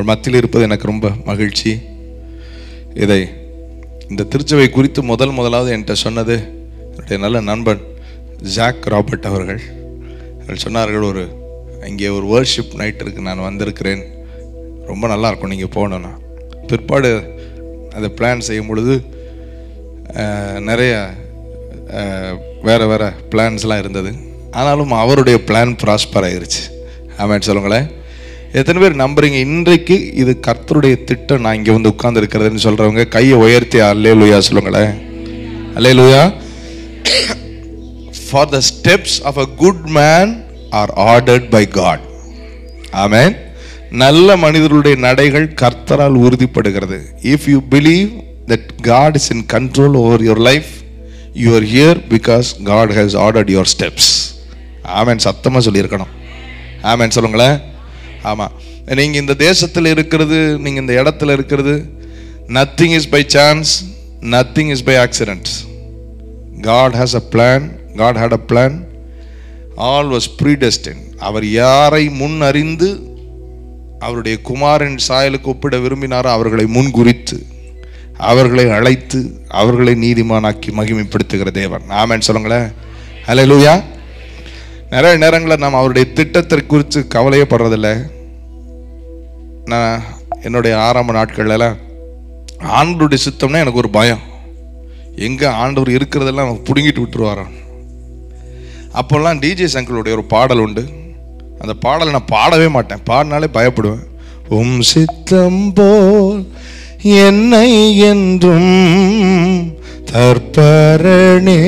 மத்தியில் இருப்பது எனக்கு ரொம்ப மகிழ்ச்சி. இந்த திருச்சபை குறித்து முதலாவது என்கிட்ட சொன்னது என்னுடைய நல்ல நண்பன் ஜாக் ராபர்ட் அவர்கள். சொன்னார்கள், இங்கே ஒரு வர்ஷிப் நைட் இருக்குது, நான் வந்திருக்கிறேன், ரொம்ப நல்லாயிருக்கும், நீங்கள் போகணுன்னா. பிற்பாடு அதை பிளான் செய்யும் பொழுது நிறைய வேறு பிளான்ஸ்லாம் இருந்தது. ஆனாலும் அவருடைய பிளான் ப்ராஸ்பர் ஆயிடுச்சு. ஆமாம், சொல்லுங்களேன். எத்தனை பேர் நம்புறீங்க இன்றைக்கு இது கர்த்தருடைய திட்டம், நான் இங்கே வந்து உட்கார்ந்து இருக்கிறதுன்னு சொல்கிறவங்க கையை உயர்த்தி அல்லேலூயா சொல்லுங்களேன். அல்லேலூயா. For the steps of a good man are ordered by God. ஆமென். நல்ல மனிதர்களுடைய நடைகள் கர்த்தரால் உறுதிப்படுகிறது. If you believe that God is in control over your life, you are here because God has ordered your steps. ஆமென். சத்தமாக சொல்லியிருக்கணும். ஆமென் சொல்லுங்களேன். ஆமாம், நீங்கள் இந்த தேசத்தில் இருக்கிறது, நீங்கள் இந்த இடத்துல இருக்கிறது, nothing is by chance, nothing is by accident. God has a plan. God had a plan. All was predestined. அவர் யாரை முன் அறிந்து அவருடைய குமாரன் சாயலுக்கு ஒப்பிட விரும்பினாரோ அவர்களை முன்குறித்து, அவர்களை அழைத்து, அவர்களை நீதிமானாக்கி மகிமைப்படுத்துகிற தேவன். ஆமென் சொல்லுங்களேன். அல்லேலூயா. நிறைய நேரங்களில் நாம் அவருடைய திட்டத்தை குறித்து கவலையே படுறதில்லை. நான் என்னுடைய ஆரம்ப நாட்களில் ஆண்டவருடைய சித்தம்னா எனக்கு ஒரு பயம். எங்கே ஆண்டவர் இருக்கிறதெல்லாம் பிடுங்கிட்டு விட்டுருவாரான். அப்போல்லாம் டிஜே சங்கருடைய ஒரு பாடல் உண்டு. அந்த பாடலை நான் பாடவே மாட்டேன், பாடினாலே பயப்படுவேன். உம் சித்தம் போல் என்னை என்றும் தற்பரணே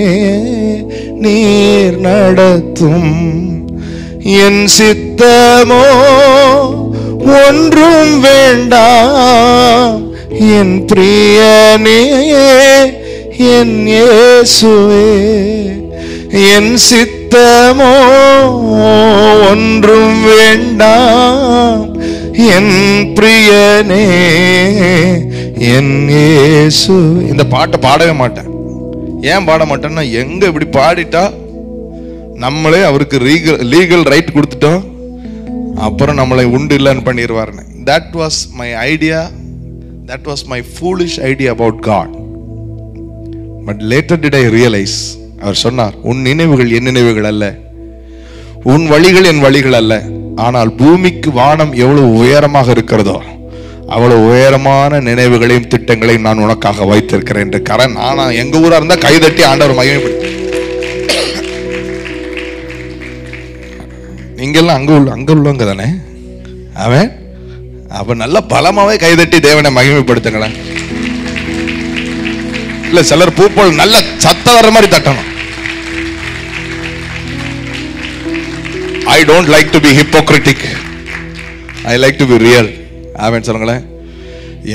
நீர் நடத்தும், என் சித்தமோ ஒன்றும் வேண்டாம், என் பிரியனே என் இயேசுவே, என் சித்தமோ ஒன்றும் வேண்டாம், என் பிரியனே என் இயேசு. இந்த பாட்டை பாடவே மாட்டேன். ஏன் பாட மாட்டேன்னா, எங்க இப்படி பாடிட்டா நம்மளே அவருக்கு லீகல் ரைட் கொடுத்துட்டோம், அப்புறம் நம்மளை உண்டு இல்லைன்னு பண்ணிடுவாருன்னு. That was my idea. That was my foolish idea about God. But later did I realize, அவர் சொன்னார், உன் நினைவுகள் என் நினைவுகள் அல்ல, உன் வழிகள் என் வழிகள் அல்ல, ஆனால் பூமிக்கு வானம் எவ்வளவு உயரமாக இருக்கிறதோ அவ்வளவு உயரமான நினைவுகளையும் திட்டங்களையும் நான் உனக்காக வைத்திருக்கிறேன் என்று கரண். ஆனா எங்க ஊரா இருந்தா கைதட்டி ஆண்டவர் மகிமைப்படுத்த. நீங்கெல்லாம் அங்க உள்ளவங்க தானே. அவன் அப்ப நல்ல பலமாவே கைதட்டி தேவனை மகிமைப்படுத்துங்களேன். இல்ல சிலர் பூப்போல் நல்ல சத்த வர்ற மாதிரி தட்டணும். I don't like to be hypocritic. I like to be real. ஆமென் சொல்லுங்களேன்.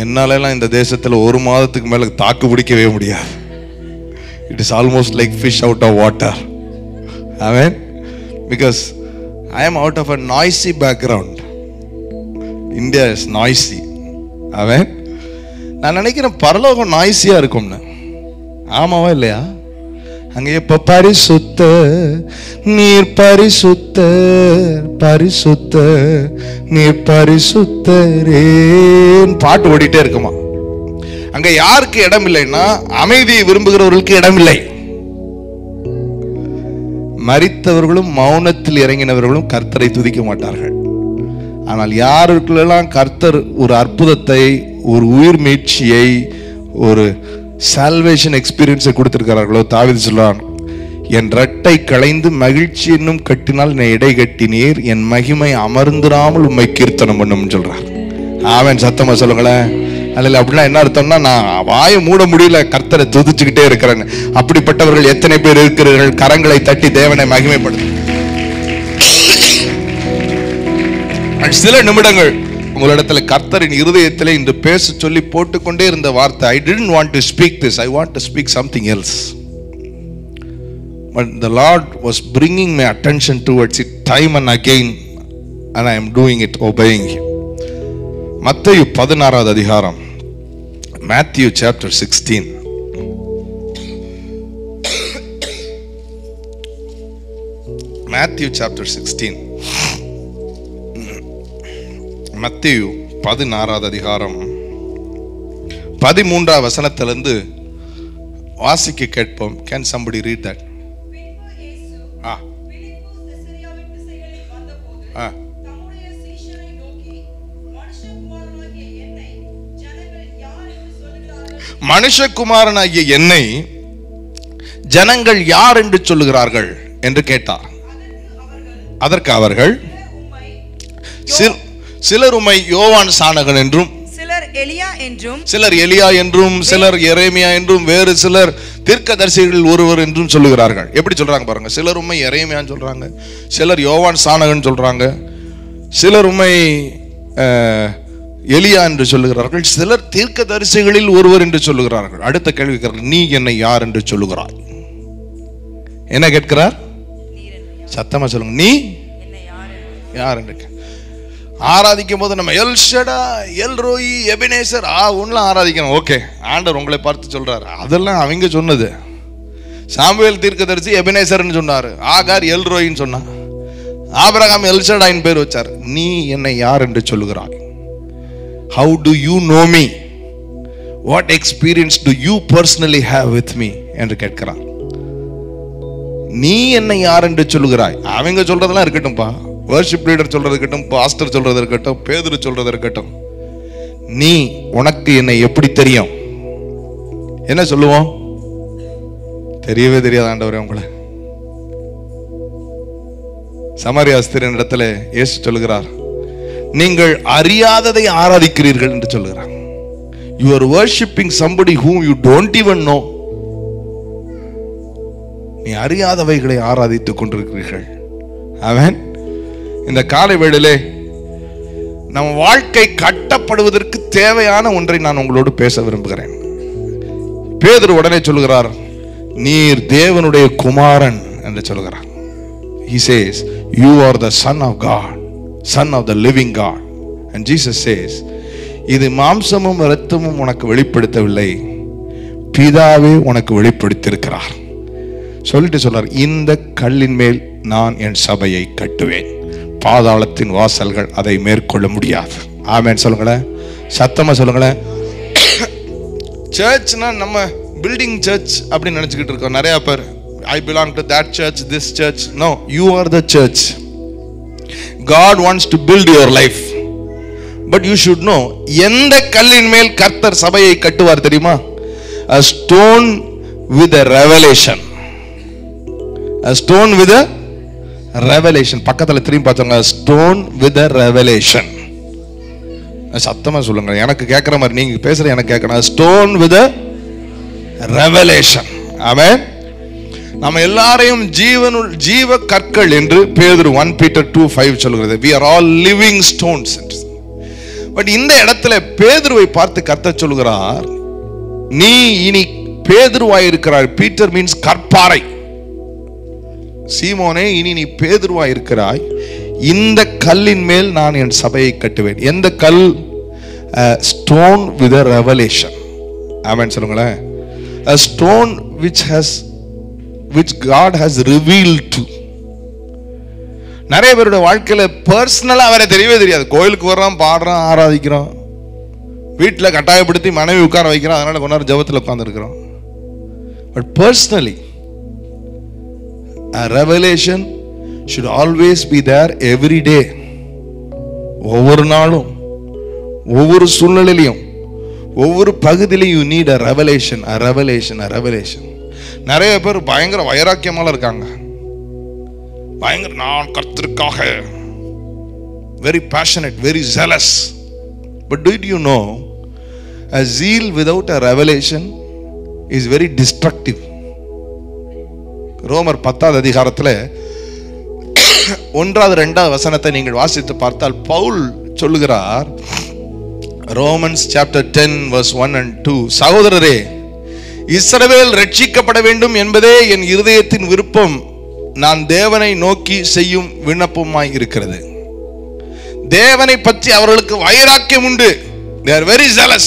என்னாலெல்லாம் இந்த தேசத்தில் ஒரு மாதத்துக்கு மேல தாக்கு பிடிக்கவே முடியாது. It is almost like fish out of water. Amen. Because I am out of a noisy background. India is noisy. ஆமென். நான் நினைக்கிறேன் பரலோகம் நாய்ஸியா இருக்கும்னு. ஆமாவா இல்லையா? அங்கே எப்ப பரிசுத்த நீர் பரிசுத்த பரிசுத்த நீர் பரிசுத்தரேன் பாட்டு ஓடிட்டே இருக்குமா. அங்க யாருக்கு இடம் இல்லைன்னா, அமைதியை விரும்புகிறவர்களுக்கு இடம் இல்லை. மரித்தவர்களும் மௌனத்தில் இறங்கினவர்களும் கர்த்தரை துதிக்க மாட்டார்கள். ஆனால் யாருக்கெல்லாம் கர்த்தர் ஒரு அற்புதத்தை, ஒரு உயிர் மீட்சியை, ஒரு சால்வேஷன் எக்ஸ்பீரியன்ஸை கொடுத்திருக்கிறார்களோ, தாவீது சொல்றான், என் ரட்டை களைந்து மகிழ்ச்சி என்னும் கட்டினால் என்னை இடை கட்டினீர், என் மகிமை அமர்ந்திராமல் உம்மை கீர்த்தனம் பண்ணும் சொல்றார். ஆமென் சத்தமா சொல்லுங்களேன். அதில் அப்படின்னா என்ன அர்த்தம்னா, நான் வாயை மூட முடியல, கர்த்தரை துதிச்சுக்கிட்டே இருக்கிறேன். அப்படிப்பட்டவர்கள் எத்தனை பேர் இருக்கிறீர்கள்? கரங்களை தட்டி தேவனை மகிமைப்படுத்து. சில நிமிடங்கள் உங்களிடத்துல கர்த்தரின் இருதயத்திலே இன்று பேச சொல்லி போட்டுக்கொண்டே இருந்த வார்த்தை, I didn't want to speak this, I want to speak something else. But the Lord was bringing my attention towards it time and again, and I am doing it, obeying Him. மத்தேயு 16வது அதிகாரம், Matthew chapter 16. Matthew chapter 16. மத்தேயு 16வது அதிகாரம் 13வது வசனத்திலிருந்து வாசிக்க கேட்போம். Can somebody read that? மனுஷகுமாரனாகிய என்னை ஜனங்கள் யார் என்று சொல்லுகிறார்கள் என்று கேட்டார். அதற்கு அவர்கள், சிலர் உம்மை யோவான் சானகன் என்றும், சிலர் எலியா என்றும், சிலர் எரேமியா என்றும், வேறு சிலர் தீர்க்கதரிசிகளில் ஒருவர் என்றும் சொல்லுகிறார்கள். எப்படி சொல்றாங்க பாருங்க. சிலர் உம்மை எரேமியான்னு சொல்றாங்க, சிலர் யோவான் சானகன் சொல்றாங்க, சிலர் உம்மை எலியா என்று சொல்லுகிறார்கள், சிலர் தீர்க்கதரிசிகளில் ஒருவர் என்று சொல்லுகிறார்கள். அடுத்த கேள்வி கேட்கிறார், நீ என்னை யார் என்று சொல்லுகிறாய்? என்ன கேட்கிறார்? சத்தமா சொல்லுங்க, நீ யார் என்று. ஆராதிக்கும் போது நம்ம எல் ஷடா, எல் ரோயி, எபினேசர் ஒன்னும் ஆராதிக்கணும். ஓகே, ஆண்டவர் உங்களை பார்த்து சொல்றாரு. அதெல்லாம் அவங்க சொன்னது. சாமுவேல் தீர்க்கதரிசி எபினேசர்னு சொன்னாரு, ஆகார் எல் ரோயின்னு சொன்னார், ஆபிரகாம் எல் ஷடாயின் பேர் வச்சார். நீ என்னை யார் என்று சொல்லுகிறாய்? How do you know me? What experience do you personally have with me? என்று கேட்கிறார். நீ என்னை யார் என்று சொல்லுகிறாய்? அவங்க சொல்றதெல்லாம் இருக்கட்டும்பா, வர்ஷிப் லீடர் சொல்றது இருக்கட்டும், பாஸ்டர் சொல்றது இருக்கட்டும், பேதுரு சொல்றது இருக்கட்டும், நீ உனக்கு என்னை எப்படி தெரியும்? என்ன சொல்லுவோம்? தெரியவே தெரியாது ஆண்டவரே உங்களை. சமாரியா ஸ்திரீயின் இடத்துல இயேசு சொல்லுகிறார், நீங்கள் அறியாததை ஆராதிக்கிறீர்கள் என்று சொல்லுகிறார். You are worshipping somebody whom you don't even know. நீ அறியாதவைகளை ஆராதித்துக் கொண்டிருக்கிறீர்கள். ஆமென். இந்த காலை வேளையிலே நம் வாழ்க்கை கட்டப்படுவதற்கு தேவையான ஒன்றை நான் உங்களோடு பேச விரும்புகிறேன். பேதுரு உடனே சொல்லுகிறார், நீர் தேவனுடைய குமாரன் என்று சொல்லுகிறார். He says, you are the son of God, son of the living God. And Jesus says, இது மாம்சமும் இரத்தமும் உனக்கு வெளிப்படுத்தவில்லை, பிதாவே உனக்கு வெளிப்படுத்தியிருக்கிறார். சொல்லிட்டு சொல்றார், இந்த கல்லின் மேல் நான் என் சபையை கட்டுவேன், பாதாளத்தின் வாசல்கள் அதை மேற்கொள்ள முடியாது. ஆமென் சொல்லுங்களேன், சத்தமா சொல்லுங்களேன். சர்ச்னா நம்ம பில்டிங் சர்ச் அப்படின்னு நினைச்சுக்கிட்டு இருக்கோம் நிறைய பேர். I belong to that church, this church. No, you are the church. God wants to build your life. But you should know, எந்த கல்லின் மேல் கர்த்தர் சபையை கட்டுவார் தெரியுமா? A stone with a revelation. A stone with a revelation. பக்கத்துல திரும்பி பார்த்தவங்க, a stone with a revelation. சத்தமா சொல்லுங்க, எனக்கு கேட்கிற மாதிரி நீங்க பேசுற எனக்கு கேட்கணும். A stone with a revelation. ஆமென். நம்ம எல்லாரையும் ஜீவ கற்கள் என்று பேதுரு 1 Peter 2:5 சொல்கிறது. We are all living stones. But இந்த இடத்துல பேதுருவை பார்த்து கர்த்தர் சொல்கிறார், நீ இனி பேதுருவாய் இருக்கிறாய். பீட்டர் மீன்ஸ் கற்பாறை. சீமோனே, இனி நீ பேதுருவாய் இருக்கிறாய், இந்த கல்லின் மேல் நான் என் சபையை கட்டுவேன். எந்த கல்? Stone with a revelation. ஆமென் சொல்லுங்களேன். A stone which God has revealed to. நிறைய பேருடைய வாழ்க்கையில பர்சனலா அவரை தெரியவே தெரியாது. கோயிலுக்கு வர்றோம், பாடுறோம், ஆராதிக்கிறோம், வீட்டில் கட்டாயப்படுத்தி மனைவி உட்கார வைக்கிறோம், அதனால கொஞ்ச நேரம் ஜெபத்தில் உட்கார்ந்து இருக்கிறோம். But personally a revelation should always be there every day. ஒவ்வொரு நாளும், ஒவ்வொரு சூழ்நிலையிலும், ஒவ்வொரு பகுதியிலும் you need a revelation, a revelation, a revelation. நிறைய பேர் பயங்கர வைராக்கியமால இருக்காங்க. பயங்கர நான் கர்த்தருக்காக very passionate, very zealous. But did you know a zeal without a revelation is very destructive. ரோமர் 10வது அதிகாரத்தில் 1வது 2வது வசனத்தை நீங்கள் வாசித்து பார்த்தால் பவுல் சொல்லுகிறார். Romans chapter 10 verse 1 and 2. சகோதரரே, இஸ்ரவேல் ரட்சிக்கப்பட வேண்டும் என்பதே என் இருதயத்தின் விருப்பம், நான் தேவனை நோக்கி செய்யும் விண்ணப்பமாய் இருக்கிறது. தேவனை பற்றி அவர்களுக்கு வைராக்கியம் உண்டு. They are very zealous.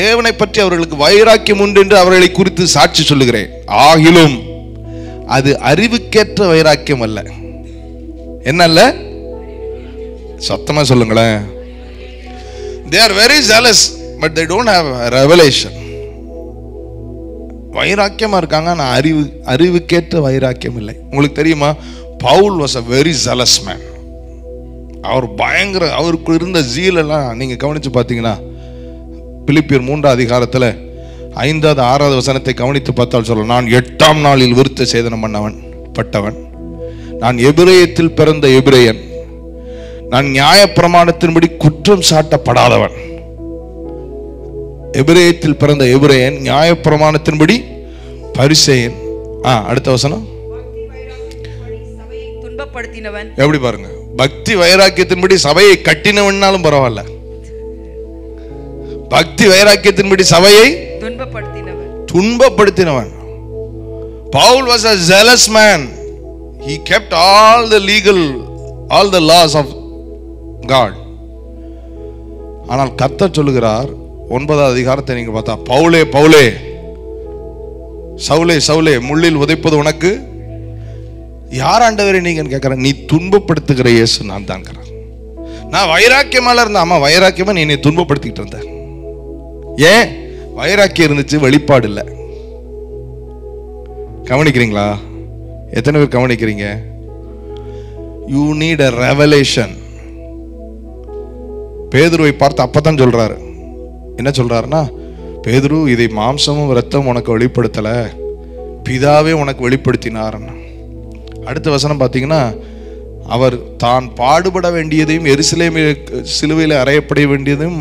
தேவனை பற்றி அவர்களுக்கு வைராக்கியம் உண்டு என்று அவர்களை குறித்து சாட்சி சொல்லுகிறேன். ஆகிலும் அது அறிவுக்கேற்ற வைராக்கியம் அல்ல. என்ன அல்ல? சத்தமா சொல்லுங்களேன். They are very zealous, but they don't have revelation. வைராக்கியமா இருக்காங்க, ஆனா அறிவுக்கேற்ற வைராக்கியம் இல்லை. உங்களுக்கு தெரியுமா, Pavul was a very zealous man. அவர் பயங்கர, அவருக்கு இருந்த zeal எல்லாம் நீங்க கவனிச்சு பார்த்தீங்கன்னா, பிலிப்பியர் 3 அதிகாரத்தில் 5வது 6வது வசனத்தை கவனித்து பார்த்தால் சொல்ல, நான் 8ஆம் நாளில் விருத்த சேதனம் பட்டவன், நான் எபிரேயத்தில் பிறந்த எபிரேயன், நான் நியாயப்பிரமாணத்தின்படி குற்றம் சாட்டப்படாதவன். எபிரேயத்தில் பிறந்த எபிரேயன், நியாயப்பிரமாணத்தின்படி பரிசேயன். அடுத்த வசனம், துன்பப்படுத்தினவன். எப்படி பாருங்க, பக்தி வைராக்கியத்தின்படி சபையை கட்டினவன்னாலும் பரவாயில்ல, பக்தி வைராக்கியத்தின்படி சபையை துன்பப்படுத்தினவன். Paul was a zealous man. He kept all the laws of God. ஆனால் கர்த்தர் சொல்லுகிறார் 9வது அதிகாரத்தை நீங்க பார்த்தா, பவுலே பவுலே, சவுலே சவுலே, முள்ளில் உதைப்பது உனக்கு யார் ஆண்டவரே நீங்கன்னு கேட்கிறேன். நீ துன்பப்படுத்துகிற இயேசு நான் தான். நான் வைராக்கியமால இருந்தேன். ஆமா, வைராக்கியமா நீ துன்பப்படுத்திக்கிட்டு இருந்த. ஏன்? வைராக்கியம் இருந்துச்சு, வெளிப்பாடு இல்லை. கவனிக்கிறீங்களா? எத்தனை பேர் கவனிக்கிறீங்க? You need a revelation. பேதுருவை பார்த்து அப்பதான் சொல்றாரு, என்ன சொல்றாருன்னா, பேதுரு, இதை மாம்சமும் இரத்தமும் உனக்கு வெளிப்படுத்தல, பிதாவே உனக்கு வெளிப்படுத்தினார். அடுத்த வசனம் பார்த்தீங்கன்னா, அவர் தான் பாடுபட வேண்டியதையும் எருசலேமில் சிலுவையில் அறையப்பட வேண்டியதையும்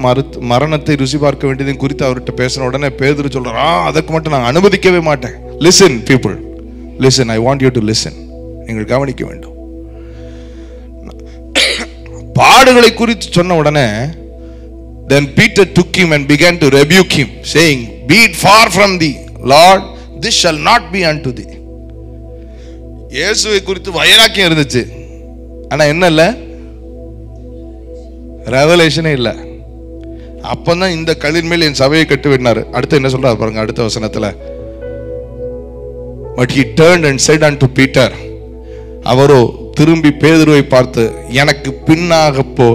மரணத்தை ருசி பார்க்க வேண்டியதையும் குறித்து அவர்கிட்ட பேசின உடனே பேதுரு சொல்றார், அதற்கு மட்டும் நான் அனுமதிக்கவே மாட்டேன். Listen people, listen, I want you to listen. நீங்கள் கவனிக்க வேண்டும். பாடுகளை குறித்து சொன்ன உடனே, then Peter took him and began to rebuke him, saying, be it far from thee, Lord, this shall not be unto thee. இயேசுவை குறித்து வைராக்கியம் இருந்துச்சு, ஆனா என்ன இல்ல? ரெவலேஷனே இல்ல. அப்பதான் இந்த கல்லின் மேல் என் சபையை கட்டு விட்டாரு. அடுத்து என்ன சொல்றாரு பாருங்க, அடுத்த வசனத்துல, but he turned and said unto Peter, அவரோ திரும்பி பேதுருவை பார்த்து, எனக்கு பின்னாக போ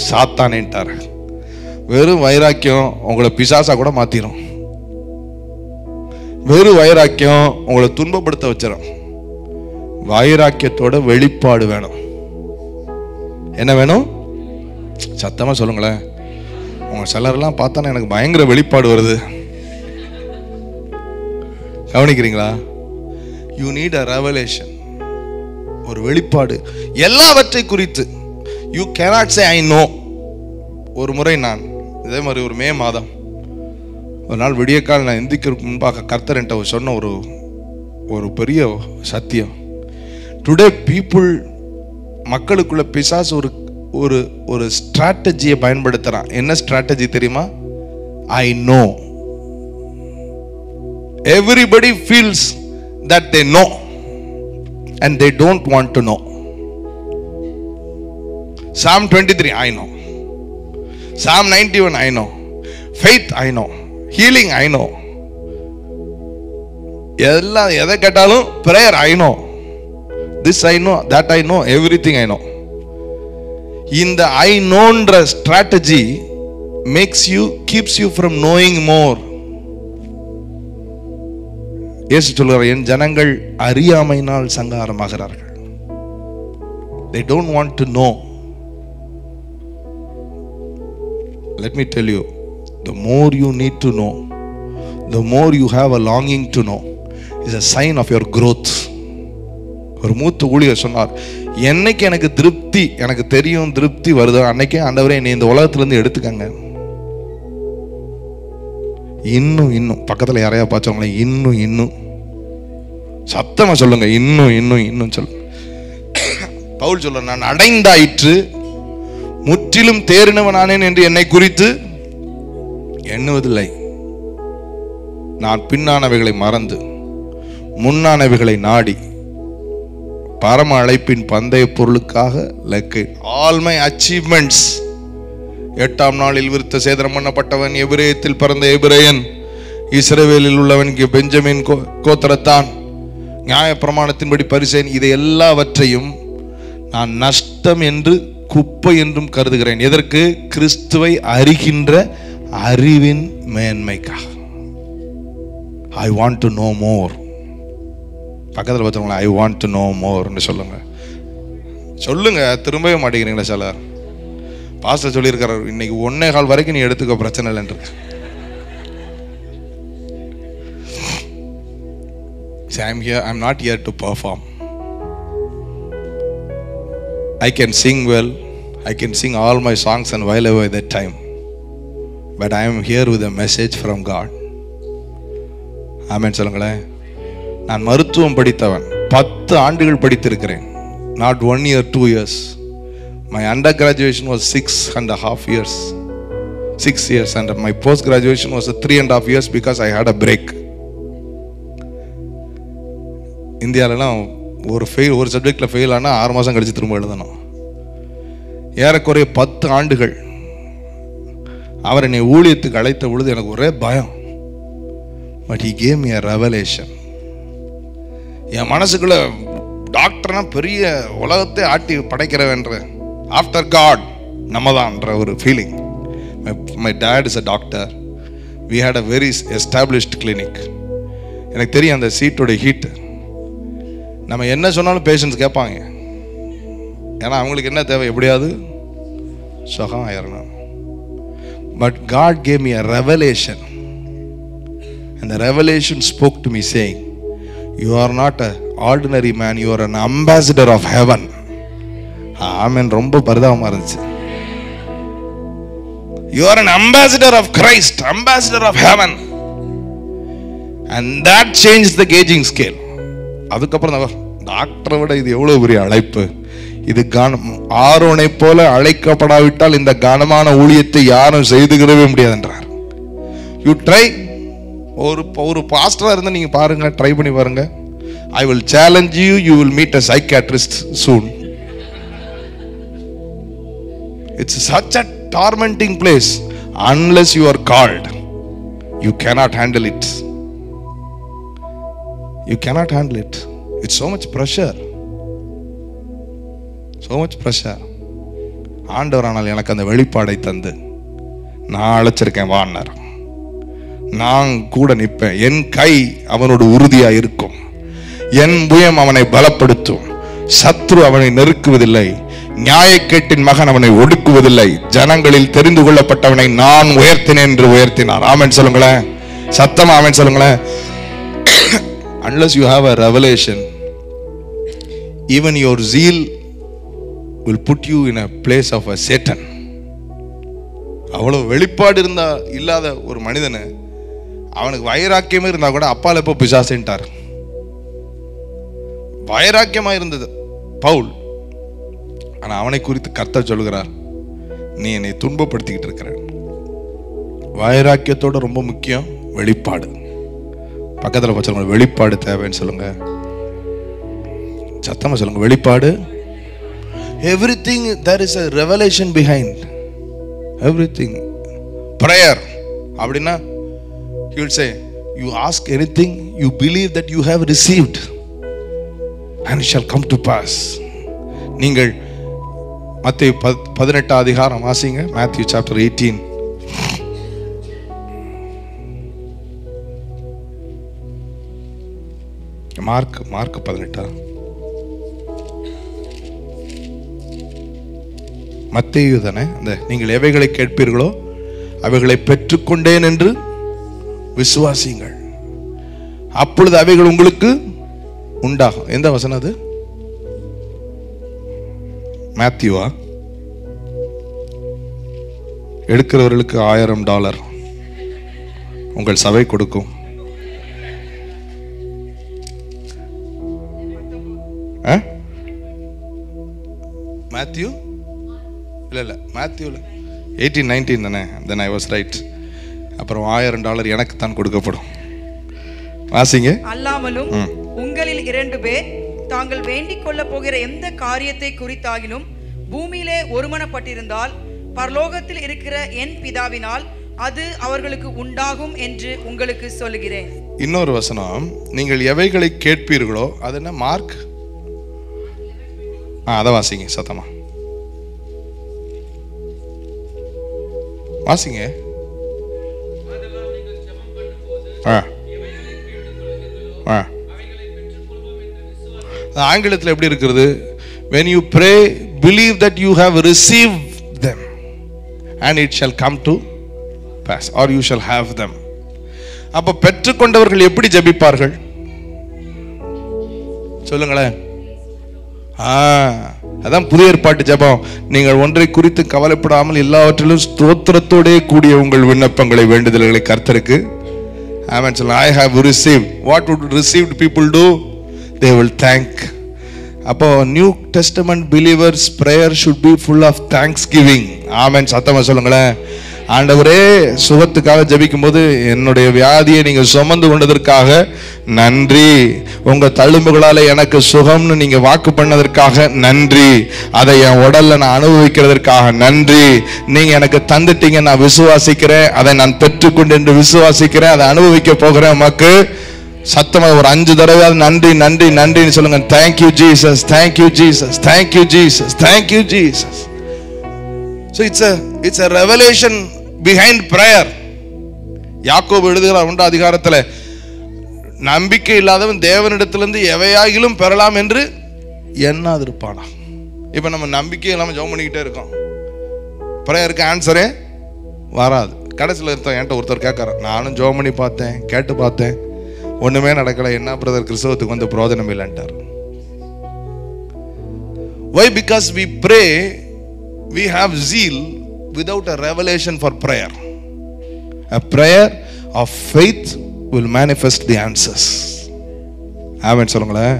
சாத்தானேன்ட்டார். வெறும் வைராக்கியம் உங்களை பிசாசா கூட மாத்திரும். வெறும் வைராக்கியம் உங்களை துன்பப்படுத்த வச்சிடும். வைராக்கியத்தோட வெளிப்பாடு வேணும். என்ன வேணும்? சத்தமா சொல்லுங்களேன். உங்க சிலர்லாம் பார்த்தா எனக்கு பயங்கர வெளிப்பாடு வருது. கவனிக்கிறீங்களா? யூ நீட் அ ரெவலேஷன், ஒரு வெளிப்பாடு எல்லாவற்றை குறித்து. You cannot say I know. ஒரு முறை நான் இதே மாதிரி ஒரு மே மாதம் ஒரு நாள் விடியக்கால் நான் எந்திக்கிறதுக்கு முன்பாக கர்த்தர் என்கிட்ட சொன்ன ஒரு பெரிய சத்தியம். டுடே பீப்புள், மக்களுக்குள்ள பிசாசு ஒரு ஸ்ட்ராட்டஜியை பயன்படுத்துறான். என்ன ஸ்ட்ராட்டஜி தெரியுமா? I know. Everybody feels that they know and they don't want to know. Psalm 23 I know, Psalm 91 I know, faith I know, healing I know. எல்லாம் எதை கேட்டாலும் prayer I know, this I know, that I know, everything I know. இந்த I knowன்ற strategy keeps you from knowing more. இயேசு சொல்கிறார், என் ஜனங்கள் அறியாமையினால் சங்காரமாகிறார்கள். They don't want to know. Let me tell you, the more you need to know, the more you have a longing to know, is a sign of your growth. ஒரு மூத்த ஊழியர் சொன்னார், என்னைக்கு எனக்கு திருப்தி, எனக்கு தெரியும் திருப்தி வருதோ அன்னைக்கே ஆண்டவரே என்னை இந்த உலகத்திலிருந்து எடுத்துக்கங்க. இன்னும் பக்கத்தில் யாரையா பார்த்தவங்களே, இன்னும் சத்தமா சொல்லுங்க, இன்னும் சொல்லுங்க. பவுல் சொல்ற, நான் அடைந்தாயிற்று, முற்றிலும் தேறினவனானேன் என்று என்னை குறித்து எண்ணுவதில்லை. நான் பின்னானவைகளை மறந்து முன்னானவைகளை நாடி பரம அழைப்பின் பந்தய பொருளுக்காக லக்கை. All my achievements. 8ஆம் நாளில் விருத்த சேதனம் பண்ணப்பட்டவன், எபிரேயத்தில் பிறந்த எபிரேயன், இஸ்ரவேலில் உள்ளவன் பெஞ்சமின் கோத்திரத்தான், நியாய பிரமாணத்தின்படி பரிசேயன், இதை எல்லாவற்றையும் நான் நஷ்டம் என்று குப்பை என்றும் கருதுகிறேன். எதற்கு? கிறிஸ்துவை அறிகின்ற அறிவின் மேன்மைக்காக. I want to know more. பக்கத்தில் பார்த்தவங்களா ஐ வாண்ட் டு நோ மோர்னு சொல்லுங்க. சொல்லுங்க, திரும்பவே மாட்டேங்கிறீங்களா? சிலர் பாஸ்டர் சொல்லியிருக்கிறார், இன்னைக்கு 1:15 வரைக்கும் நீ எடுத்துக்க, பிரச்சனை இல்லைன்னு. I'm here, I'm not here to perform. I can sing well, I can sing all my songs and while over that time, but I am here with a message from God. ஆமென் சொல்லுங்களேன். நான் மருத்துவம் படித்தவன், 10 ஆண்டுகள் படித்திருக்கிறேன். Not 1 year, 2 years. My undergraduation was 6.5 years. 6 years, and my post graduation was 3.5 years because I had a break. இந்தியாவிலலாம் ஒரு சப்ஜெக்டில் fail ஆனால் 6 மாதம் கழிச்சு திரும்ப எழுதணும். ஏறக்குறைய 10 ஆண்டுகள் அவர் என்னை ஊழியத்துக்கு அழைத்த பொழுது எனக்கு ஒரே பயம். But he gave me a revelation. என் மனசுக்குள்ள டாக்டர்னா பெரிய உலகத்தை ஆட்டி படைக்கிறவன்ற, ஆஃப்டர் காட் நம்ம தான்ன்ற ஒரு feeling. My dad is a doctor. We had a very established clinic. எனக்கு தெரியும் அந்த சீட்டோட ஹீட்டு. நம்ம என்ன சொன்னாலும் பேஷண்ட்ஸ் கேட்பாங்க. ஏன்னா அவங்களுக்கு என்ன தேவை? எப்படியாவது சுகம் ஆயிரணும். But God gave me a revelation. And the revelation spoke to me saying, you are not an ordinary man, you are an ambassador of heaven. ஆமென். ரொம்ப பரிதாபமா இருந்துச்சு. You are an ambassador of Christ, ambassador of heaven. And that changed the gauging scale. அதுக்கப்புறம் டாக்டரை விட இது எவ்வளவு பெரிய அழைப்பு. இது ஆரோனை போல அழைக்கப்படாவிட்டால் இந்த கனமான ஊழியத்தை யாரும் செய்துகிடவே முடியாது என்றார். You try. ஒரு பாஸ்டரா இருந்தா நீங்க பாருங்க, ட்ரை பண்ணி பாருங்க. I will challenge you, you will meet a psychiatrist soon. It's such a tormenting place. Unless you are called, you cannot handle it. You cannot handle it. It's so much pressure. So much pressure. ஆண்டவர் ஆனால் எனக்கு அந்த வெளிப்பாடை தந்து, நான் அழைச்சிருக்கேன் வான்னார். நான் கூட நிற்பேன். என் கை அவனோட உறுதியா இருக்கும். என் புயம் அவனை பலப்படுத்தும். சத்ரு அவனை நெருக்குவதில்லை. நியாயக்கேட்டின் மகன் அவனை ஒடுக்குவதில்லை. ஜனங்களில் தெரிந்து கொள்ளப்பட்டவனை நான் உயர்த்தினேன் என்று உயர்த்தினார். ஆமென் சொல்லுங்களேன். சத்தமா ஆமென் சொல்லுங்களேன். Unless you have a revelation, even your zeal will put you in a place of a Satan. அவ்வளவு வெளிப்பாடு இருந்தா இல்லாத ஒரு மனிதனை, அவனுக்கு வைராக்கியமே இருந்தா கூட அப்பால எப்போ பிசாசுன்ட்டார். வைராக்கியமா இருந்தது பவுல். ஆனா அவனை குறித்து கர்த்தர் சொல்கிறார், நீ என்னை துன்பப்படுத்திக்கிட்டு இருக்கிற. வைராக்கியத்தோட ரொம்ப முக்கியம் வெளிப்பாடு. பக்கத்தில் சொல்லுங்க, வெளிப்பாடு தேவைன்னு சொல்லுங்க. சத்தமா சொல்லுங்க, வெளிப்பாடு. Everything, there is a revelation behind everything. Prayer அப்படின்னா he will say, you ask anything, you believe that you have received and it shall come to pass. நீங்கள் மத்தேயு 18 அதிகாரம் வாசிங்க. Matthew chapter 18. மார்க் 18. மத்தேயு தானே. அந்த நீங்கள் எவைகளை கேட்பீர்களோ அவைகளை பெற்றுக்கொண்டேன் என்று விசுவாசியுங்கள், அப்பொழுது அவைகள் உங்களுக்கு உண்டாகும். எந்த வசனம் அது? மேத்யூவா? எடுக்கிறவர்களுக்கு $1000 உங்கள் சபை கொடுக்கும். மேத்யூ இல்ல மேத்யூல 18-19 தானே. then I was right. அப்புறம் $1000 எனக்கு தான் கொடுக்கப்படும். வாசிங்க. அல்லாமலும் உங்களில் 2 பேர் தாங்கள் வேண்டிக் கொள்ள போகிற எந்த காரியத்தை குறித்தாகிலும் பூமியிலே ஒருமனப்பட்டிருந்தால் பரலோகத்தில் இருக்கிற என் பிதாவினால் அது அவர்களுக்கு உண்டாகும் என்று உங்களுக்கு சொல்லுகிறேன். இன்னொரு வசனம், நீங்கள் எவைகளை கேட்பீர்களோ அது என்ன? மார்க். அதை வாசிங்க சத்தமா. வாசிங்க. ஆங்கிலத்தில் எப்படி இருக்கிறது? when you pray believe that you have received them and it shall come to pass or you shall have them. அப்ப பெற்றுக்கொண்டவர்கள் எப்படி ஜெபிப்பார்கள் சொல்லுங்களேன். அதான் புதிய ஏற்பாட்டு ஜெபம். நீங்கள் ஒன்றை குறித்து கவலைப்படாமல் எல்லாவற்றிலும் ஸ்தோத்திரத்தோடே கூடிய உங்கள் விண்ணப்பங்களை வேண்டுதல்களை கர்த்தருக்கு ஆமென் சொல்லுங்க. I have received. What would received people do? They will thank. அப்போ new testament believers prayer should be full of thanksgiving. ஆமென் சத்தமா சொல்லுங்களேன். ஆண்டவரே சுகத்துக்காக ஜெபிக்கும் போது என்னுடைய வியாதியை நீங்க சுமந்து கொண்டதற்காக நன்றி, உங்க தழும்புகளால எனக்கு சுகம்னு நீங்க வாக்கு பண்ணதற்காக நன்றி, அதை என் உடல்ல நான் அனுபவிக்கிறதற்காக நன்றி, நீங்க எனக்கு தந்துட்டீங்க, நான் விசுவாசிக்கிறேன், அதை நான் பெற்றுக்கொண்டு என்று விசுவாசிக்கிறேன், அதை அனுபவிக்க போகிறேன். உமக்கு சத்தமா ஒரு 5 தடவை நன்றி நன்றி நன்றின்னு சொல்லுங்க. Thank you Jesus, thank you Jesus, thank you Jesus, thank you Jesus. So it's a revelation behind prayer. யாக்கோபு எழுதுகிறார் 1 அதிகாரத்தில், நம்பிக்கை இல்லாதவன் தேவனிடத்திலிருந்து எவையாகிலும் பெறலாம் என்று எண்ணாதிருப்பானா. இப்ப நம்ம நம்பிக்கை இல்லாம ஜெபம் பண்ணிக்கிட்டே இருக்கோம், பிரேயருக்கு ஆன்சரே வராது. கடைசியில் என்கிட்ட ஒருத்தர் கேட்கறார், நானும் ஜெபம் பண்ணி பார்த்தேன், கேட்டு பார்த்தேன், ஒண்ணுமே நடக்கல, என்ன பிரதர் கிறிஸ்தவத்துக்கு வந்து பிரயோஜனம் இல்லைன்ட்டார். Why? Because we pray, we have zeal without a revelation for prayer. A prayer of faith will manifest the answers. ஆமென் சொல்லுங்களேன்.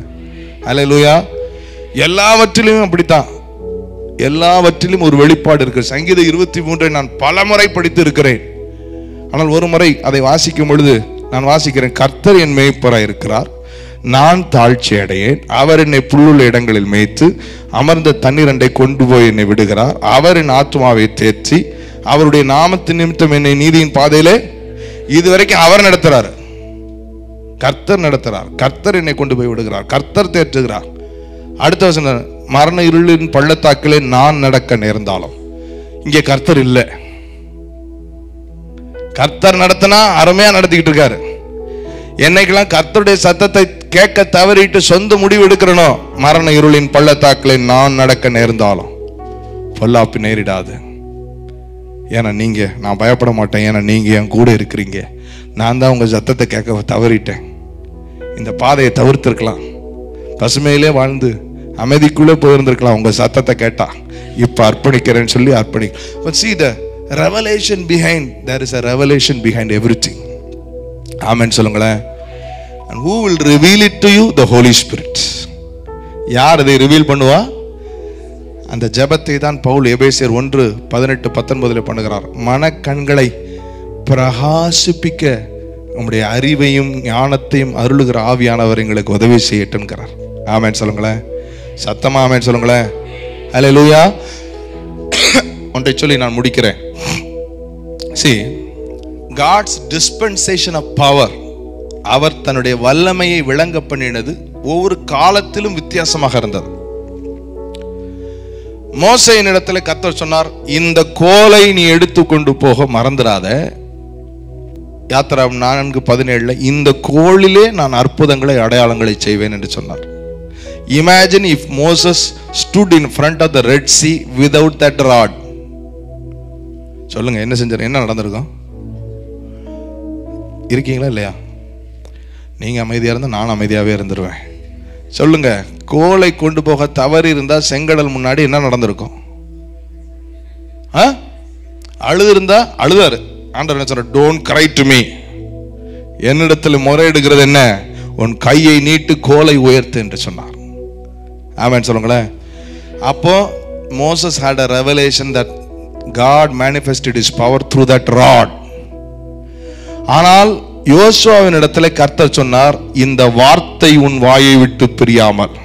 ஹல்லேலூயா. எல்லாவற்றிலும் அப்படித்தான், எல்லாவற்றிலும் ஒரு வெளிப்பாடு இருக்கு. சங்கீதம் 23 நான் பலமுறை படித்து இருக்கிறேன். ஆனால் ஒரு முறை அதை வாசிக்கும் பொழுது நான் வாசிக்கிறேன், கர்த்தர் என் மேய்ப்பராய் இருக்கிறார், நான் தாழ்ச்சி அடையேன், அவர் என்னை புல்லுள்ள இடங்களில் மேய்த்து அமர்ந்த தண்ணீரண்டை கொண்டு போய் என்னை விடுகிறார், அவர் என் ஆத்துமாவை தேற்றி அவருடைய நாமத்தின் நிமித்தம் என்னை நீதியின் பாதையிலே. இதுவரைக்கும் அவர் நடத்துறாரு, கர்த்தர் நடத்துறார், கர்த்தர் என்னை கொண்டு போய் விடுகிறார், கர்த்தர் தேற்றுகிறார். அடுத்த வசனம், மரண இருளின் பள்ளத்தாக்கிலே நான் நடக்க நேர்ந்தாலும். இங்கே கர்த்தர் இல்லை, கர்த்தர் நடத்தினா அருமையா நடத்திக்கிட்டு இருக்காரு. என்னைக்கெல்லாம் கர்த்தருடைய சத்தத்தை கேட்க தவறிட்டு சொந்த முடிவு எடுக்கிறனோ, மரண இருளின் பள்ளத்தாக்கிலே நான் நடக்க நேர்ந்தாலும் பொல்லாப்பு நேரிடாது. ஏன்னா நீங்க, நான் பயப்பட மாட்டேன், ஏன்னா நீங்க என் கூட இருக்கிறீங்க. நான் தான் உங்க சத்தத்தை கேட்க தவறிட்டேன், இந்த பாதையை தவிர்த்திருக்கலாம், பசுமையிலே வாழ்ந்து அமைதிக்குள்ளே போயிருந்திருக்கலாம், உங்க சத்தத்தை கேட்டா. இப்ப அர்ப்பணிக்கிறேன்னு சொல்லி அர்ப்பணி. But see the revelation behind, there is a revelation behind everything. ஆமென் சொல்லுங்களேன். And who will reveal it to you? The Holy Spirit. யார் அதை ரிவீல் பண்ணுவா? அந்த ஜெபத்தை தான் பவுல் எபேசியர் 1:18-19 பண்ணுகிறார். மனக்கண்களை பிரகாசிப்பிக்க உம்முடைய அறிவையும் ஞானத்தையும் அருளுகிற ஆவியானவர் எங்களுக்கு உதவி செய்யட்டும்ங்கிறார். ஆமென் சொல்லுங்களேன். சத்தமா ஆமென் சொல்லுங்களேன். ஹல்லேலூயா. ஒன்றை சொல்லி நான் முடிக்கிறேன். See, God's dispensation of power, அவர் தன்னுடைய வல்லமையை விளங்க பண்ணினது ஒவ்வொரு காலத்திலும் வித்தியாசமாக இருந்தது. மோசேயின் இடத்துல கர்த்தர் சொன்னார், இந்த கோலை நீ எடுத்துக்கொண்டு போக மறந்துடாத. யாத்திராகமம் 4:17 இந்த கோலிலே நான் அற்புதங்களை அடையாளங்களை செய்வேன் என்று சொன்னார். Imagine if Moses stood in front of the Red Sea without that rod. சொல்லுங்க, என்ன செஞ்சார்? என்ன நடந்திருக்கும்? இருக்கீங்களா இல்லையா? நீங்க அமைதியா இருந்தா நான் அமைதியாவே இருந்துருவேன். சொல்லுங்க, கோலை கொண்டு போக தவறி இருந்தா செங்கடல் முன்னாடி என்ன நடந்திருக்கும்? அழுது இருந்தா அழுதாரு. ஆண்டவர் என்ன சொன்னார்? Don't cry to me. என்னிடத்தில் முறையிடுகிறது என்ன? உன் கையை நீட்டு கோலை உயர்த்து என்று சொன்னார். ஆமென் சொல்லுங்களேன். அப்போ Moses had a revelation that God manifested his power through that rod. ஆனால் யோசுவாவின் இடத்துல கர்த்தர் சொன்னார், இந்த வார்த்தை உன் வாயை விட்டு பிரியாமல்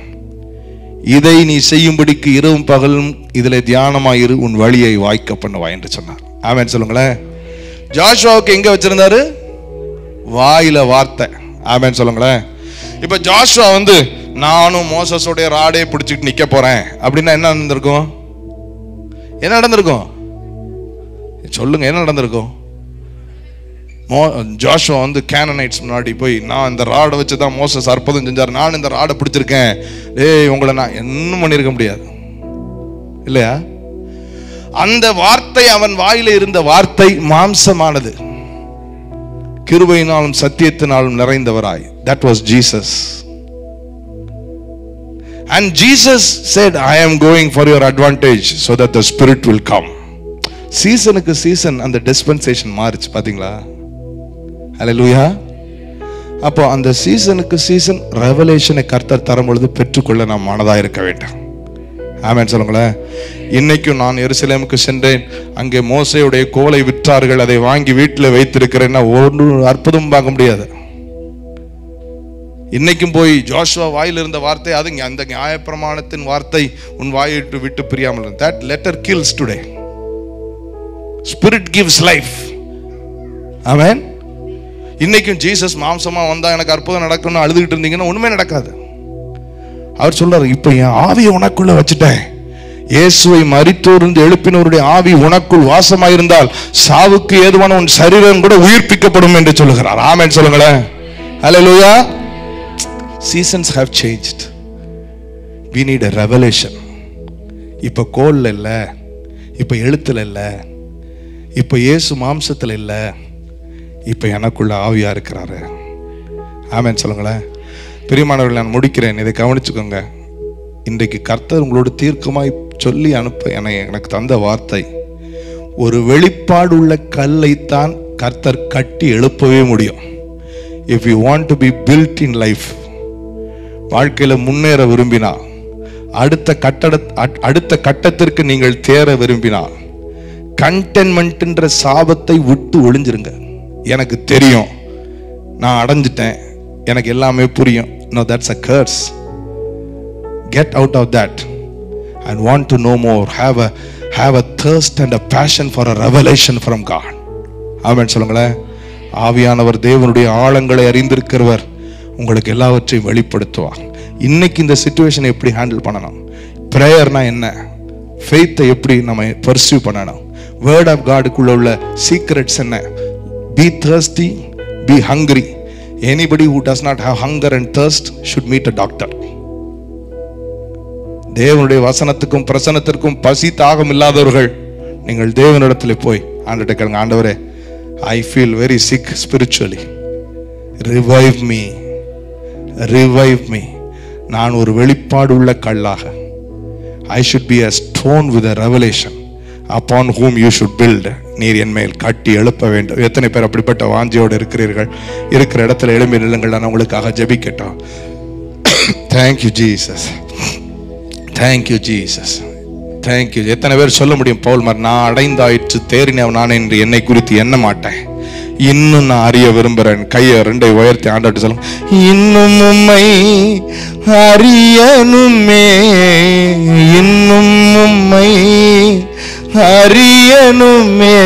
இதை நீ செய்யும்படிக்கு இரவும் பகலும் இதிலே தியானமாயிரு, உன் வழியை வாய்க்க பண்ணுவாய் என்று சொன்னார். ஆமென் சொல்லுங்களேன். ஜோஷுவாவுக்கு எங்க வச்சிருந்தாரு? வாயில வார்த்தை. ஆமென் சொல்லுங்களேன். இப்ப ஜோஷுவா நானும் மோசஸோடைய ராடே பிடிச்சிட்டு நிக்க போறேன் அப்படின்னா என்ன நடந்திருக்கும்? என்ன நடந்திருக்கும்? சொல்லுங்க, என்ன நடந்திருக்கும்? ஜோஷுவா வந்து கேனனைட்ஸ் முன்னாடி போய், நான் இந்த ராடை வச்சு தான் மோசஸ் அற்புதம் செஞ்சார், நான் இந்த ராடை பிடிச்சிருக்கேன், உங்களை நான் என்ன பண்ணியிருக்க முடியாது இல்லையா? அந்த வார்த்தை, அவன் வாயில இருந்த வார்த்தை மாம்சமானது, கிருபையினாலும் சத்தியத்தினாலும் நிறைந்தவராய். That was Jesus. And Jesus said, I am going for your advantage so that the Spirit will come. சீசனுக்கு சீசன் அந்த டிஸ்பென்சேஷன் மாறிச்சு, பாத்தீங்களா? ஹல்லேலூயா. அப்போ அந்த சீசனுக்கு சீசன் ரெவலேஷனை கர்த்தர் தரும் பொழுது பெற்றுக்கொள்ள நாம் மனதா இருக்க வேண்டும். ஆமென் சொல்லுங்களேன். இன்னைக்கும் நான் எருசலேமுக்கு சென்றேன், அங்கே மோசேயுடைய கோலை விற்றார்கள், அதை வாங்கி வீட்டில் வைத்திருக்கிறேன்னா ஒரு அற்புதம் பார்க்க முடியாது. இன்னைக்கும் போய் ஜோஷுவா வாயில் இருந்த வார்த்தை, அது அந்த நியாயப்பிரமாணத்தின் வார்த்தை உன் வாயை விட்டு பிரியாமல், that letter kills today. Spirit gives life. ஆமென். இன்னைக்கும் ஜீசஸ் மாம்சமா வந்தா எனக்கு அற்புதம் நடக்கும்னு அழுதுகிட்டு இருந்தீங்கன்னா ஒண்ணுமே நடக்காது. அவர் சொல்றாரு, இப்ப என் ஆவியை உனக்குள்ள வச்சுட்டேன். இயேசுவை மரித்தோரிலிருந்து எழுப்பினவருடைய ஆவி உனக்குள் வாசமாயிருந்தால் சாவுக்கு ஏதுவான உன் சரீரம் கூட உயிர்ப்பிக்கப்படும் என்று சொல்லுகிறார். ஆமென் சொல்லுங்களேன். ஹல்லேலூயா. Seasons have changed. We need a revelation. இப்ப கோல்ல இல்ல, இப்ப எழுத்துல இல்ல, இப்ப இயேசு மாம்சத்துல இல்ல, இப்ப எனக்குள்ள ஆவியா இருக்கிறாரு. ஆமென் சொல்லுங்களேன். பிரியமானவர்கள், நான் முடிக்கிறேன், இதை கவனிச்சுக்கோங்க. இன்றைக்கு கர்த்தர் உங்களோட தீர்க்கமாய் சொல்லி அனுப்ப எனக்கு தந்த வார்த்தை, ஒரு வெளிப்பாடு உள்ள கல்லைத்தான் கர்த்தர் கட்டி எழுப்பவே முடியும். If you want to be built in life, வாழ்க்கையில முன்னேற விரும்பினா, அடுத்த கட்டத்திற்கு நீங்கள் தேர விரும்பினால், கண்டென்மெண்ட்ன்ற சாபத்தை விட்டு ஒளிஞ்சிருங்க. எனக்கு தெரியும், நான் அடைஞ்சிட்டேன், எனக்கு எல்லாமே புரியும். No, that's a curse. Get out of that and want to know more. Have a thirst and a passion for a revelation from God. ஆமென் சொல்லுங்களேன். ஆவியானவர் தேவனுடைய ஆழங்களை அறிந்திருக்கிறவர், உங்களுக்கு எல்லாவற்றையும் வெளிப்படுத்துவார். இன்னைக்கு இந்த சிச்சுவேஷனை எப்படி ஹேண்டில் பண்ணணும், பிரேயர்னா என்ன, ஃபெய்த்தை எப்படி நம்ம பர்சியூ பண்ணணும், வேர்ட் ஆஃப் காடுக்குள்ள உள்ள சீக்ரெட்ஸ் என்ன. Be thirsty, be hungry. Anybody who does not have hunger and thirst should meet a doctor. தேவனுடைய வசனத்துக்கும் பிரசன்னத்திற்கும் பசி தாகம் இல்லாதவர்கள், நீங்கள் தேவனிடத்தில் போய் ஆண்டவரே கேளுங்க, ஆண்டவரே, I feel very sick spiritually. Revive me. Revive me. நான் ஒரு வெளிப்பாடு உள்ள கல்லாக, I should be a stone with a revelation upon whom you should build. நீர் என் மேல் கட்டி எழுப்ப வேண்டும். எத்தனை பேர் அப்படிப்பட்ட வாஞ்சியோடு இருக்கிறீர்கள்? இருக்கிற இடத்துல எழும்பி நில்லுங்கள், நான் உங்களுக்காக ஜெபிக்கட்டும். Thank you Jesus. Thank you Jesus. Thank you. எத்தனை பேர் சொல்ல முடியும், பவுல் மாதிரி, நான் அடைந்தாயிற்று தேறினவன் நான் என்று என்னை குறித்து எண்ண மாட்டேன், இன்னும் நான் அறிய விரும்புகிறேன். கையை ரெண்டை உயர்த்தி ஆண்டவர்கிட்ட சொல்லுங்க, இன்னும் உம்மை அறியணுமே, இன்னும் உம்மை அறியணுமே,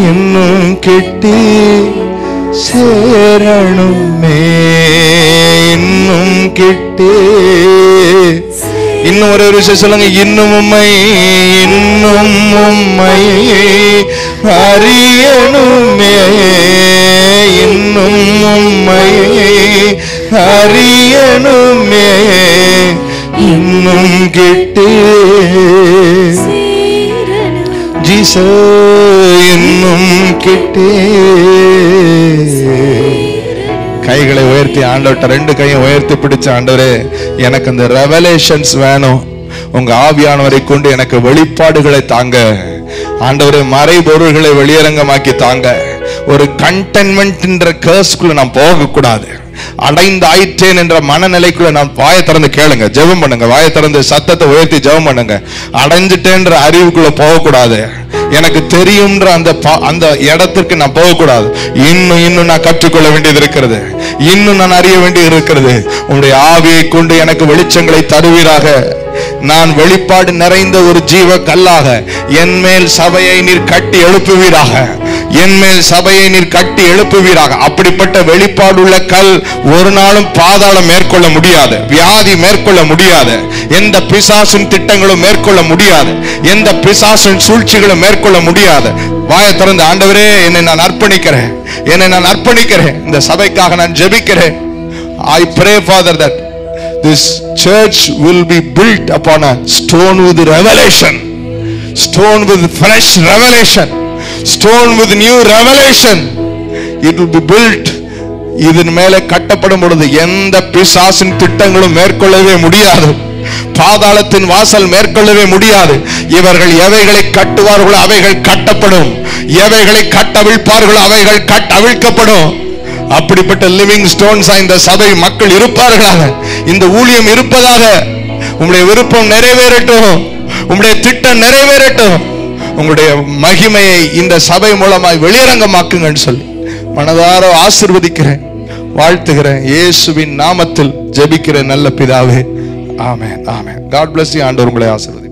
இன்னும் கிட்டி சேரணுமே, இன்னும் கிட்டி. இன்னும் ஒரு விஷயம் சொல்லுங்க, இன்னும் உம்மை அறியணுமே, இன்னும் உம்மை அறியணுமே, இன்னும் கிட்டி ஜீசஸ், இன்னும் கிட்டி. கைகளை உயர்த்தி ஆண்டவர்கிட்ட ரெண்டு கையை உயர்த்தி பிடிச்ச, ஆண்டவரே, எனக்கு அந்த ரெவலேஷன்ஸ் வேணும், உங்க ஆவியானவரை கொண்டு எனக்கு வெளிப்பாடுகளை தாங்க ஆண்டவரே, மறைபொருள்களை வெளியரங்கமாக்கி தாங்க. ஒரு கண்டென்மெண்ட் கர்ஸ்குள்ள நான் போக கூடாது, அடைந்தாயிற்றேன் என்ற மனநிலைக்குள்ள நான் வாயை திறந்து கேளுங்க, ஜெபம் பண்ணுங்க, வாயை திறந்து சத்தத்தை உயர்த்தி ஜெபம் பண்ணுங்க. அடைஞ்சிட்டேன்ற அறிவுக்குள்ள போகக்கூடாது, எனக்கு தெரியும்ன்ற அந்த இடத்திற்கு நான் போகக்கூடாது. இன்னும் நான் கற்றுக்கொள்ள வேண்டியது இருக்கிறது, இன்னும் நான் அறிய வேண்டியது இருக்கிறது. உங்களுடைய ஆவியை கொண்டு எனக்கு வெளிச்சங்களை தருவீராக. நான் வெளிப்பாடு நிறைந்த ஒரு ஜீவ கல்லாக என் மேல் சபையை நீர் கட்டி எழுப்புவீராக, என் மேல் சபையை நீர் கட்டி எழுப்புவீராக. அப்படிப்பட்ட வெளிப்பாடு உள்ள கல் ஒரு நாளும் பாதாளம் மேற்கொள்ள முடியாது, வியாதி மேற்கொள்ள முடியாது, எந்த பிசாசின் திட்டங்களும் மேற்கொள்ள முடியாது, எந்த பிசாசின் சூழ்ச்சிகளும் மேற்கொள்ள முடியாது. வாயை திறந்து, ஆண்டவரே என்னை நான் அர்ப்பணிக்கிறேன், என்னை நான் அர்ப்பணிக்கிறேன், இந்த சபைக்காக நான் ஜெபிக்கிறேன். I pray, Father, that this church will be built upon a stone with revelation, stone with fresh revelation, stone with new revelation. It will be built. இதன் மேலே கட்டப்படும் பொழுது எந்த பிசாசின் திட்டங்களும் மேற்கொள்ளவே முடியாது, பாதாளத்தின் வாசல் மேற்கொள்ளவே முடியாது. இவர்கள் எவைகளை கட்டுவார்களோ அவைகள் கட்டப்படும், எவைகளை கட்டவிழ்ப்பார்களோ அவைகள் கட்டவிழ்க்கப்படும். அப்படிப்பட்ட லிவிங் ஸ்டோன்ஸ் இந்த சபை மக்கள் இருப்பார்களாக, இந்த ஊழியம் இருப்பதாக. உங்களுடைய விருப்பம் நிறைவேறட்டும், உங்களுடைய திட்டம் நிறைவேறட்டும், உங்களுடைய மகிமையை இந்த சபை மூலமாய் வெளியரங்கமாக்குங்கன்னு சொல்லி மனதார ஆசீர்வதிக்கிறேன், வாழ்த்துகிறேன். இயேசுவின் நாமத்தில் ஜெபிக்கிற நல்ல பிதாவே, ஆமென், ஆமென். God bless you. ஆண்டவர் உங்களை ஆசீர்வதிப்பார்.